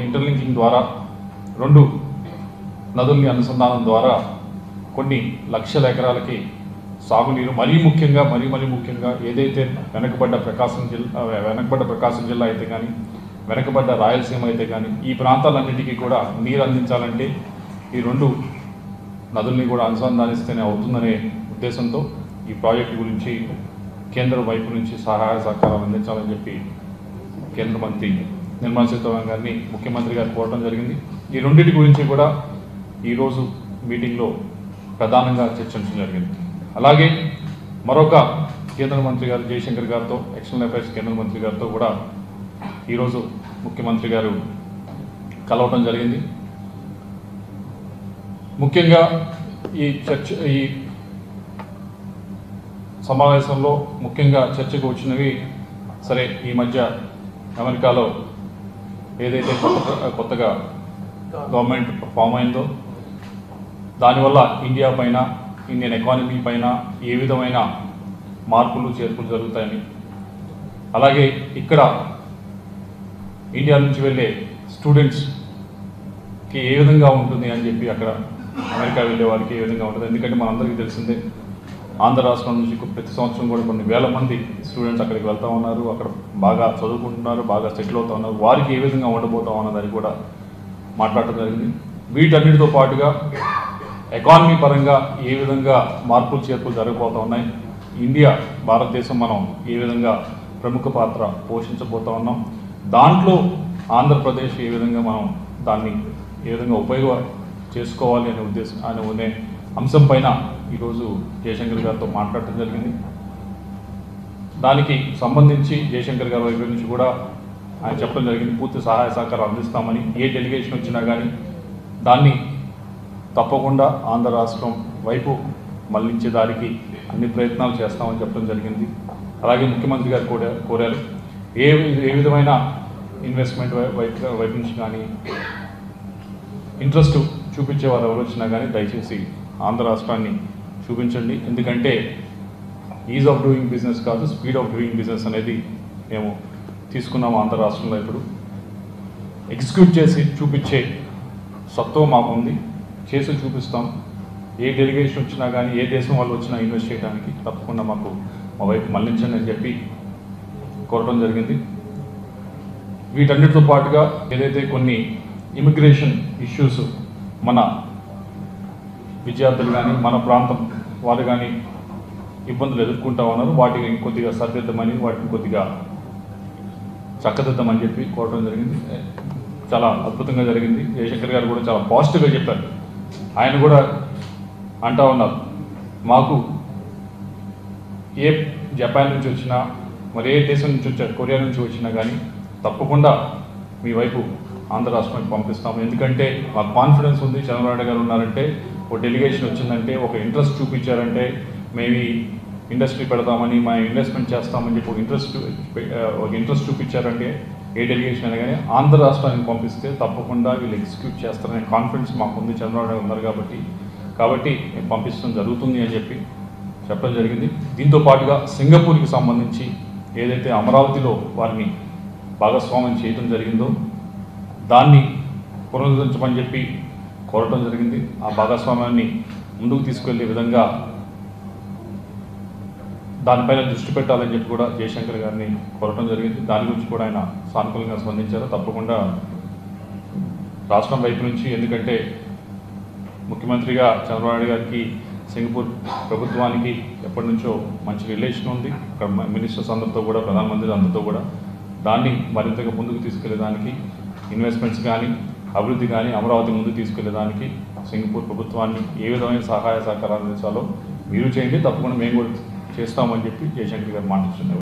Interlinking ద్వారా రెండు నదుల్ని అనుసంధానం ద్వారా కొన్ని లక్షల ఎకరాలకి సాగునీరు మరీ ముఖ్యంగా ఏదైతే వెనకబడ్డ ప్రకాశం జిల్లా అయితే కానీ వెనకబడ్డ రాయలసీమ అయితే కానీ ఈ ప్రాంతాలన్నిటికీ కూడా నీరు అందించాలంటే ఈ రెండు నదుల్ని కూడా అనుసంధానిస్తేనే అవుతుందనే ఉద్దేశంతో ఈ ప్రాజెక్టు గురించి కేంద్రం వైపు నుంచి సహాయ సహకారాలు అందించాలని చెప్పి కేంద్ర మంత్రి నిర్మలా సీతారామన్ గారిని ముఖ్యమంత్రి గారు కోరడం జరిగింది. ఈ రెండింటి గురించి కూడా ఈరోజు మీటింగ్లో ప్రధానంగా చర్చించడం జరిగింది. అలాగే మరొక కేంద్ర మంత్రి గారు జయశంకర్ గారితో ఎక్స్టర్నల్ అఫైర్స్ కేంద్ర మంత్రి గారితో కూడా ఈరోజు ముఖ్యమంత్రి గారు కలవటం జరిగింది. ముఖ్యంగా ఈ సమావేశంలో ముఖ్యంగా చర్చకు వచ్చినవి సరే ఈ మధ్య అమెరికాలో ఏదైతే కొత్తగా గవర్నమెంట్ ఫామ్ అయిందో దానివల్ల ఇండియా పైన ఇండియన్ ఎకానమీ పైన ఏ విధమైన మార్పులు చేర్పులు జరుగుతాయని, అలాగే ఇక్కడ ఇండియా నుంచి వెళ్ళే స్టూడెంట్స్కి ఏ విధంగా ఉంటుంది అని చెప్పి అక్కడ అమెరికా వెళ్ళే వారికి ఏ విధంగా ఉంటుంది. ఎందుకంటే మనందరికీ తెలిసిందే ఆంధ్ర రాష్ట్రం నుంచి ప్రతి సంవత్సరం కూడా కొన్ని వేల మంది స్టూడెంట్స్ అక్కడికి వెళ్తూ ఉన్నారు, అక్కడ బాగా చదువుకుంటున్నారు, బాగా సెటిల్ అవుతూ ఉన్నారు. వారికి ఏ విధంగా ఉండబోతాం అన్నదని కూడా మాట్లాడటం జరిగింది. వీటన్నిటితో పాటుగా ఎకానమీ పరంగా ఏ విధంగా మార్పులు చేర్పులు జరగబోతూ ఉన్నాయి, ఇండియా భారతదేశం మనం ఏ విధంగా ప్రముఖ పాత్ర పోషించబోతూ ఉన్నాం, దాంట్లో ఆంధ్రప్రదేశ్ ఏ విధంగా మనం దాన్ని ఏ విధంగా ఉపయోగ చేసుకోవాలి అనే అంశం పైన ఈరోజు జయశంకర్ గారితో మాట్లాడటం జరిగింది. దానికి సంబంధించి జయశంకర్ గారి వైపు నుంచి కూడా ఆయన చెప్పడం జరిగింది, పూర్తి సహాయ సహకారం అందిస్తామని. ఏ డెలిగేషన్ వచ్చినా కానీ దాన్ని తప్పకుండా ఆంధ్ర రాష్ట్రం వైపు మళ్లించే దానికి అన్ని ప్రయత్నాలు చేస్తామని చెప్పడం జరిగింది. అలాగే ముఖ్యమంత్రి గారు కూడా కోరారు, ఏ విధమైన ఇన్వెస్ట్మెంట్ వైపు నుంచి కానీ ఇంట్రెస్ట్ చూపించే వారు ఎవరు వచ్చినా కానీ దయచేసి ఆంధ్ర రాష్ట్రాన్ని చూపించండి. ఎందుకంటే ఈజ్ ఆఫ్ డూయింగ్ బిజినెస్ కాదు, స్పీడ్ ఆఫ్ డూయింగ్ బిజినెస్ అనేది మేము తీసుకున్నాము ఆంధ్ర రాష్ట్రంలో. ఇప్పుడు ఎగ్జిక్యూట్ చేసి చూపించే సత్వం మాకు ఉంది, చేసి చూపిస్తాం. ఏ డెలిగేషన్ వచ్చినా కానీ ఏ దేశం వాళ్ళు వచ్చినా ఇన్వెస్ట్ చేయడానికి తప్పకుండా మా వైపు మళ్లించండి అని చెప్పి కోరడం జరిగింది. వీటన్నిటితో పాటుగా ఏదైతే కొన్ని ఇమిగ్రేషన్ ఇష్యూస్ మన విద్యార్థులు కానీ మన ప్రాంతం వాళ్ళు కానీ ఇబ్బందులు ఎదుర్కొంటూ ఉన్నారు, వాటిని కొద్దిగా సరిదిద్దమని వాటిని కొద్దిగా చక్కదిద్దామని చెప్పి కోరడం జరిగింది. చాలా అద్భుతంగా జరిగింది. జయశంకర్ గారు కూడా చాలా పాజిటివ్గా చెప్పారు. ఆయన కూడా అంటూ ఉన్నారు, మాకు ఏ జపాన్ నుంచి వచ్చినా మరి ఏ దేశం నుంచి వచ్చారు, కొరియా నుంచి వచ్చినా కానీ తప్పకుండా మీ వైపు ఆంధ్ర రాష్ట్రానికి పంపిస్తాము. ఎందుకంటే మాకు కాన్ఫిడెన్స్ ఉంది, చంద్రబాబు గారు ఉన్నారంటే, ఒక డెలిగేషన్ వచ్చిందంటే, ఒక ఇంట్రెస్ట్ చూపించారంటే మేము ఇండస్ట్రీ పెడతామని, మా ఇన్వెస్ట్మెంట్ చేస్తామని చెప్పి ఒక ఇంట్రెస్ట్ చూపించారంటే ఏ డెలిగేషన్ అయినా కానీ ఆంధ్ర రాష్ట్రానికి పంపిస్తే తప్పకుండా వీళ్ళు ఎగ్జిక్యూట్ చేస్తారనే కాన్ఫిడెన్స్ మాకు ఉంది, చంద్రబాబు గారు ఉన్నారు కాబట్టి మేము పంపించడం జరుగుతుంది అని చెప్పి చెప్పడం జరిగింది. దీంతో పాటుగా సింగపూర్కి సంబంధించి ఏదైతే అమరావతిలో వారిని భాగస్వామ్యం చేయడం జరిగిందో దాన్ని పునరుద్ధరించమని చెప్పి కోరటం జరిగింది. ఆ భాగస్వామ్యాన్ని ముందుకు తీసుకెళ్లే విధంగా దానిపైన దృష్టి పెట్టాలని చెప్పి కూడా జయశంకర్ గారిని కోరటం జరిగింది. దాని గురించి కూడా ఆయన సానుకూలంగా స్పందించారు. తప్పకుండా రాష్ట్రం వైపు నుంచి, ఎందుకంటే ముఖ్యమంత్రిగా చంద్రబాబు గారికి సింగపూర్ ప్రభుత్వానికి ఎప్పటి నుంచో మంచి రిలేషన్ ఉంది. అక్కడ మినిస్టర్స్ అందరితో కూడా, ప్రధానమంత్రి అందరితో కూడా దాన్ని మరింతగా ముందుకు తీసుకెళ్లేదానికి, ఇన్వెస్ట్మెంట్స్ కానీ అభివృద్ధి కానీ అమరావతి ముందుకు తీసుకెళ్లేదానికి సింగపూర్ ప్రభుత్వాన్ని ఏ విధమైన సహాయ సహకారాలు అందించాలో మీరు చేయండి, తప్పకుండా మేము కూడా చేస్తామని చెప్పి జయశంకర్ గారు మాట్లాడుతున్నారు.